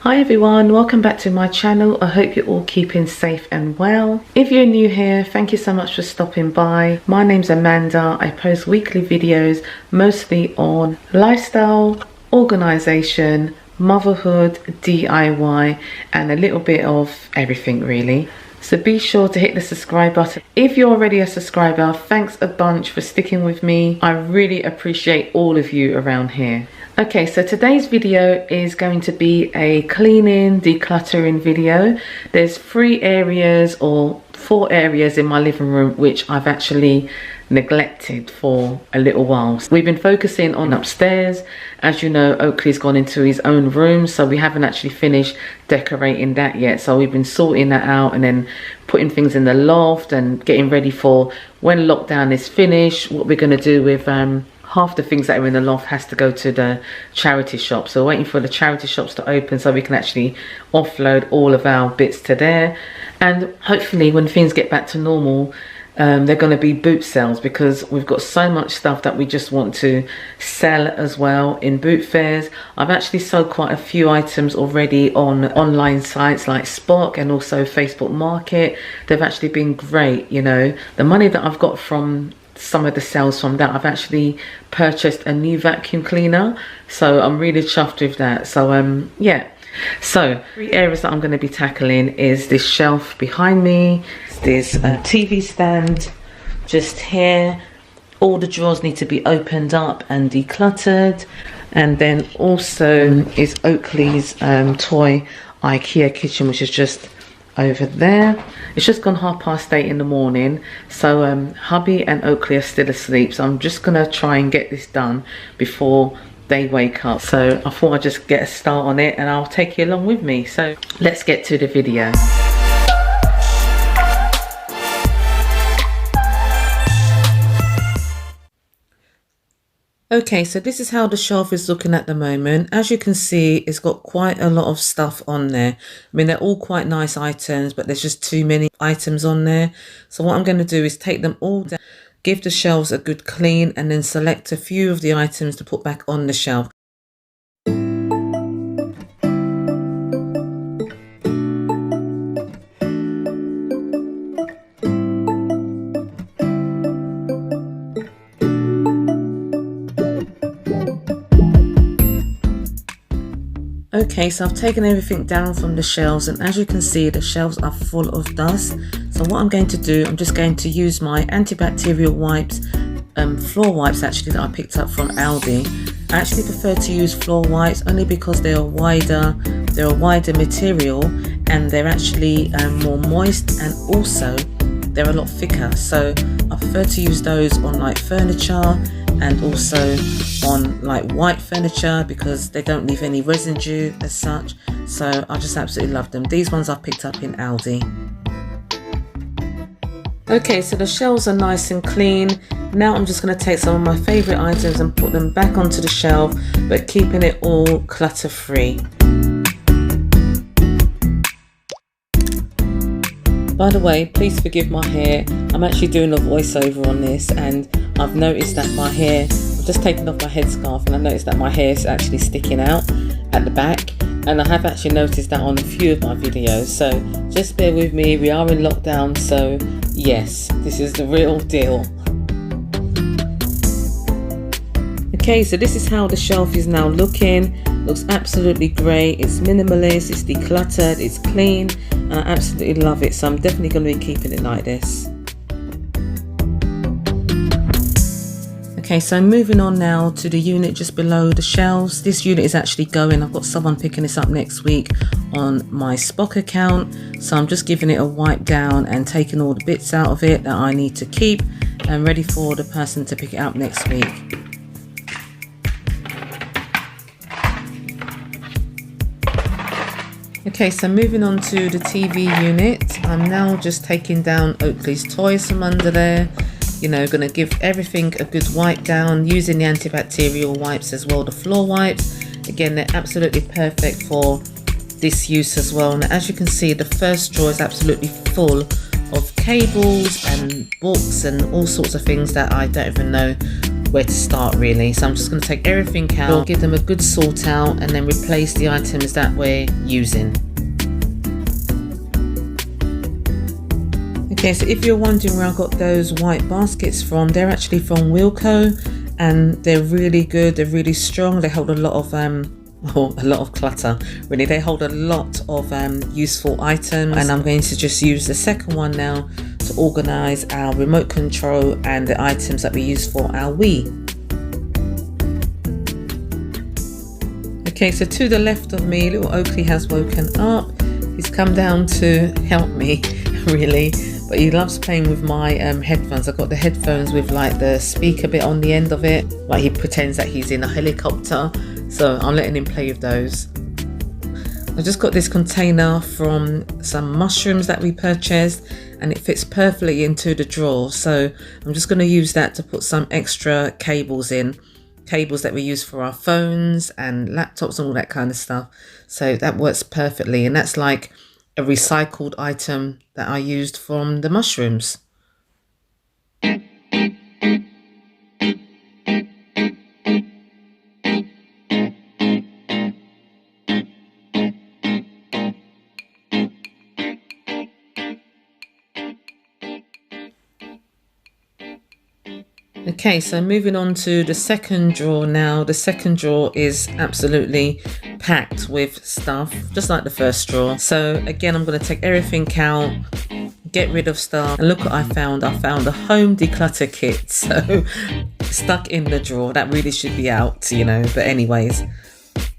Hi everyone, welcome back to my channel. I hope you're all keeping safe and well. If you're new here, thank you so much for stopping by. My name's Amanda. I post weekly videos mostly on lifestyle, organisation, motherhood, DIY and a little bit of everything really. So be sure to hit the subscribe button. If you're already a subscriber, thanks a bunch for sticking with me. I really appreciate all of you around here. Okay, so today's video is going to be a cleaning, decluttering video. There's 4 areas in my living room which I've actually neglected for a little while. We've been focusing on upstairs. As you know, Oakley's gone into his own room, so we haven't actually finished decorating that yet. So we've been sorting that out and then putting things in the loft and getting ready for when lockdown is finished, what we're going to do with half the things that are in the loft has to go to the charity shop. So we're waiting for the charity shops to open so we can actually offload all of our bits to there. And hopefully when things get back to normal, they're going to be boot sales, because we've got so much stuff that we just want to sell as well in boot fairs. I've actually sold quite a few items already on online sites like Spock and also Facebook Market. They've actually been great, you know. The money that I've got from some of the sales from that, I've actually purchased a new vacuum cleaner, so I'm really chuffed with that. So yeah, so 3 areas that I'm going to be tackling is this shelf behind me, this TV stand just here. All the drawers need to be opened up and decluttered, and then also is Oakley's toy IKEA kitchen, which is just over there. It's just gone 8:30 in the morning, so hubby and Oakley are still asleep, so I'm just gonna try and get this done before they wake up. So I thought I'd just get a start on it and I'll take you along with me. So let's get to the video. Okay, so this is how the shelf is looking at the moment. As you can see, it's got quite a lot of stuff on there. I mean, they're all quite nice items, but there's just too many items on there. So what I'm going to do is take them all down, give the shelves a good clean, and then select a few of the items to put back on the shelf. Okay, so I've taken everything down from the shelves, and as you can see, the shelves are full of dust. So what I'm going to do, I'm just going to use my antibacterial wipes, floor wipes actually, that I picked up from Aldi. I actually prefer to use floor wipes only because they're a wider material, and they're actually more moist, and also they're a lot thicker. So I prefer to use those on like furniture and also on like white furniture because they don't leave any residue as such. So I just absolutely love them. These ones I picked up in Aldi. Okay, so the shelves are nice and clean. Now I'm just going to take some of my favorite items and put them back onto the shelf, but keeping it all clutter free. By the way, please forgive my hair. I'm actually doing a voiceover on this, and I've noticed that my hair, I've just taken off my headscarf and I noticed that my hair is actually sticking out at the back, and I have actually noticed that on a few of my videos. So just bear with me, we are in lockdown, so yes, this is the real deal. Okay, so this is how the shelf is now looking. Looks absolutely great. It's minimalist, it's decluttered, it's clean, and I absolutely love it. So I'm definitely going to be keeping it like this. Okay, so moving on now to the unit just below the shelves. This unit is actually going, I've got someone picking this up next week on my Spock account. So I'm just giving it a wipe down and taking all the bits out of it that I need to keep, and ready for the person to pick it up next week. Okay, so moving on to the TV unit. I'm now just taking down Oakley's toys from under there. You know, gonna give everything a good wipe down using the antibacterial wipes as well, the floor wipes. Again, they're absolutely perfect for this use as well. And as you can see, the first drawer is absolutely full of cables and books and all sorts of things that I don't even know where to start really. So I'm just going to take everything out, give them a good sort out, and then replace the items that we're using. Okay, so if you're wondering where I got those white baskets from, they're actually from Wilko, and they're really good, they're really strong, they hold a lot of clutter really. They hold a lot of useful items, and I'm going to just use the second one now to organize our remote control and the items that we use for our Wii. Okay, so to the left of me, little Oakley has woken up. He's come down to help me really, but he loves playing with my headphones. I've got the headphones with like the speaker bit on the end of it, like he pretends that he's in a helicopter, so I'm letting him play with those. I just got this container from some mushrooms that we purchased, and it fits perfectly into the drawer, so I'm just going to use that to put some extra cables in, cables that we use for our phones and laptops and all that kind of stuff. So that works perfectly, and that's like a recycled item that I used from the mushrooms. Okay, so moving on to the second drawer now. The second drawer is absolutely packed with stuff, just like the first drawer. So again, I'm going to take everything out, get rid of stuff, and look what I found. I found a home declutter kit, so stuck in the drawer. That really should be out, you know, but anyways.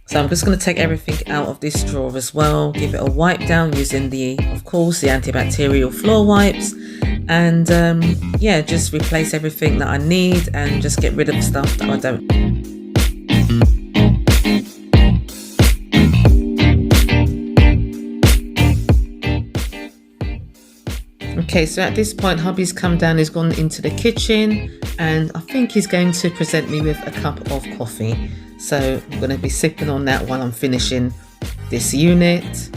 So I'm just going to take everything out of this drawer as well, give it a wipe down using of course, the antibacterial floor wipes. And yeah, just replace everything that I need and just get rid of stuff that I don't. Okay, so at this point hubby's come down, he's gone into the kitchen, and I think he's going to present me with a cup of coffee. So I'm going to be sipping on that while I'm finishing this unit.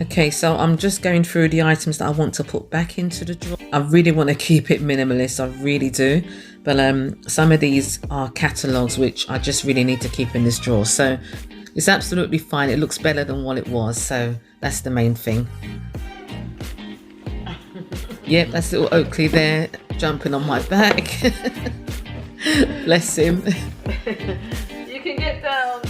Okay, so I'm just going through the items that I want to put back into the drawer. I really want to keep it minimalist, I really do. But some of these are catalogues which I just really need to keep in this drawer. So it's absolutely fine. It looks better than what it was. So that's the main thing. Yep, that's little Oakley there jumping on my back. Bless him. You can get down.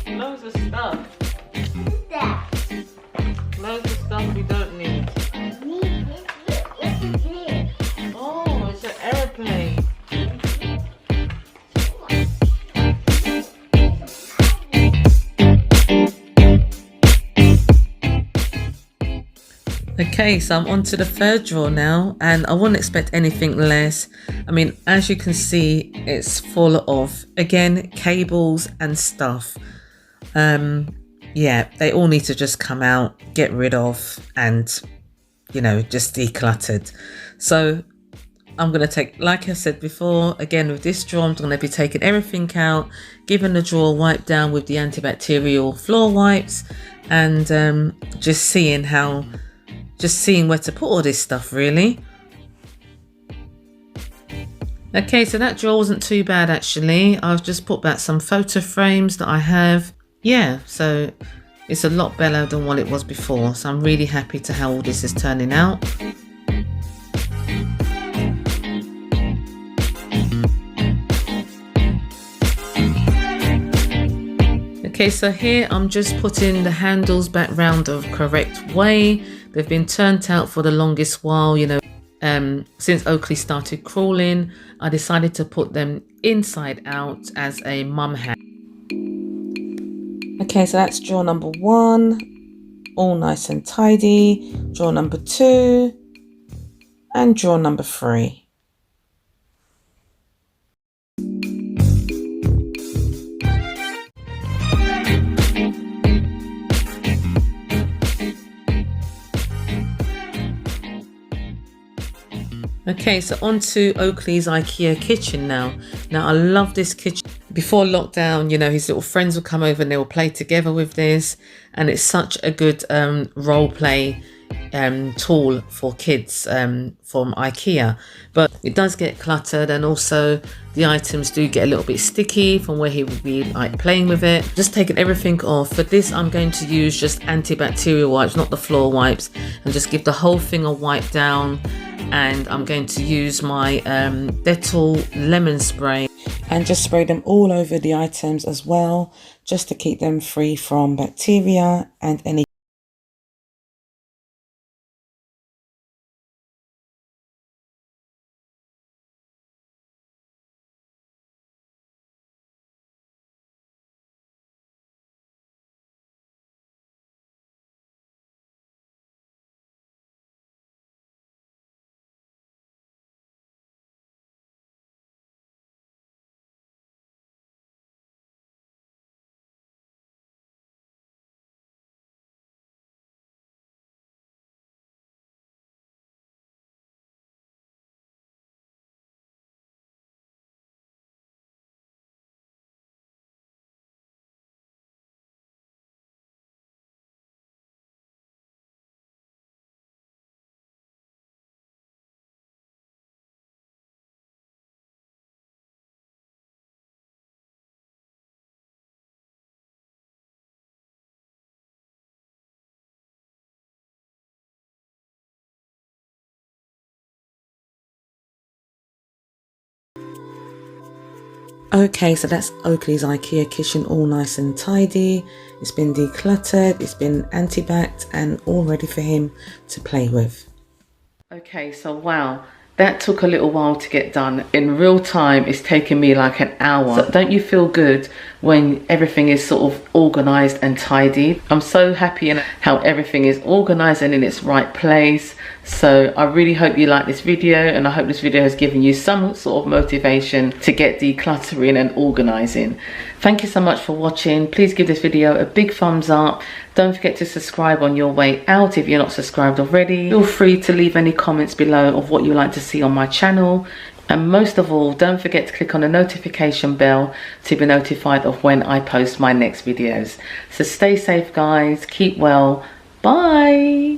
Loads of stuff. What's that? Loads of stuff we don't need. What's here? Oh, it's an airplane. Okay, so I'm on to the third drawer now, and I wouldn't expect anything less. I mean, as you can see, it's full of, again, cables and stuff. Yeah, they all need to just come out, get rid of, and, you know, just decluttered. So I'm going to take, like I said before, again with this drawer, I'm going to be taking everything out, giving the drawer wipe down with the antibacterial floor wipes, and just seeing where to put all this stuff really. Okay, so that drawer wasn't too bad actually. I've just put back some photo frames that I have. Yeah, so it's a lot better than what it was before. So I'm really happy to how all this is turning out. Okay, so here I'm just putting the handles back round the correct way. They've been turned out for the longest while, you know. Since Oakley started crawling, I decided to put them inside out as a mum hat. Okay, so that's drawer number 1, all nice and tidy. Drawer number 2 and drawer number 3. Okay, so on to Oakley's IKEA kitchen now. Now I love this kitchen. before lockdown, you know, his little friends will come over and they will play together with this, and it's such a good role play tool for kids from IKEA. But it does get cluttered, and also the items do get a little bit sticky from where he would be like playing with it. Just taking everything off. For this, I'm going to use just antibacterial wipes, not the floor wipes, and just give the whole thing a wipe down. And I'm going to use my Dettol lemon spray and just spray them all over the items as well, just to keep them free from bacteria and any. Okay, so that's Oakley's IKEA kitchen, all nice and tidy. It's been decluttered, it's been anti-backed, and all ready for him to play with. Okay, so wow, that took a little while to get done. In real time, it's taken me like an hour. So don't you feel good when everything is sort of organized and tidy? I'm so happy in how everything is organized and in its right place. So I really hope you like this video, and I hope this video has given you some sort of motivation to get decluttering and organizing. Thank you so much for watching. Please give this video a big thumbs up. Don't forget to subscribe on your way out if you're not subscribed already. Feel free to leave any comments below of what you like to see on my channel. And most of all, don't forget to click on the notification bell to be notified of when I post my next videos. So stay safe, guys. Keep well. Bye.